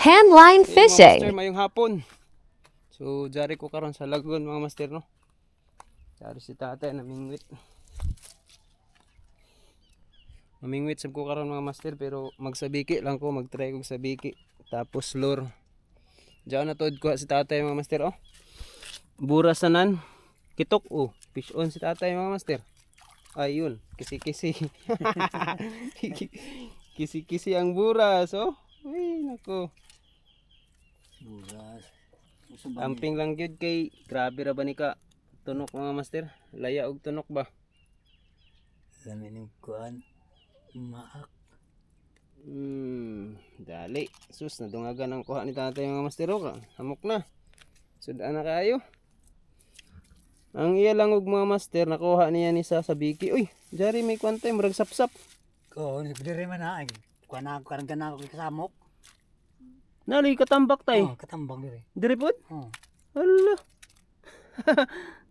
Handline Mga fishing. master, mayong hapon. So, jari ko karon sa lagon mga master, no? Jari si tatay namingwit. Namingwit sab ko karon mga master, pero magsabiki lang ko, magtry ko sabiki. Tapos lure. Diyan na tuod ko si tatay mga master, oh. Burasanan. Kitok, oh. Fish on si tatay mga master. Ayun, kisi-kisi. Kisi-kisi ang buras, oh. Ay, nako. Buras. Amping lang gyud kay grabe ra ba ni ka tunok mga master. Laya og tunok ba? Lamin yung kuan. Maak. Dali. Sus, nadungagan ang kuha ni tatay mga master, oh. Hamok na. Sudan na kayo. Ang iya lang og mga master, nakuha niya ni sa sabiki. Uy, jari may kwantay, murag sapsap. Oo, dire man na. Kuan ako karang ganako kay kasamok. Naloy katambak tay. Oh, katambang dire. Diri pod? Oh. Hala.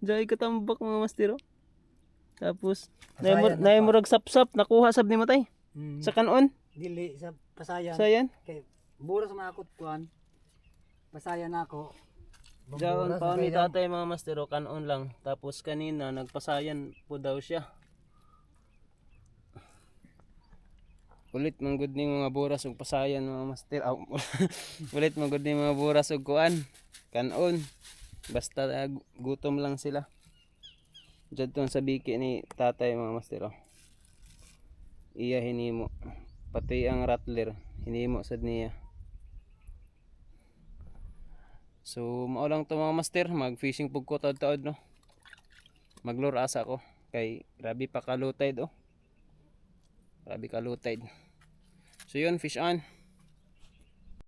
Jari katambak mga master, oh. Tapos, Pasayan nay na pa. murag sapsap, nakuha sab ni matay. Sa kanon. Dili sa pasayan. Sayan. Kay buras man ako kuan. Pasayan ako. Diyan pa ni tatay mga master, oh, kanon lang. Tapos kanina nagpasayan po daw siya. Ulit man gud ni mga buras ug pasayan mga master. Ulit man gud ni mga buras ug kuan. Kanon. Basta gutom lang sila. Diyan tong sa biki ni tatay mga master, oh. Iya hinimo. Pati ang rattler hinimo sad niya. So mao lang to mga master, mag fishing pug ko taod-taod, no. Maglure asa ko kay grabe pa kalutid, oh. Grabe kalutid. So yun, fish on.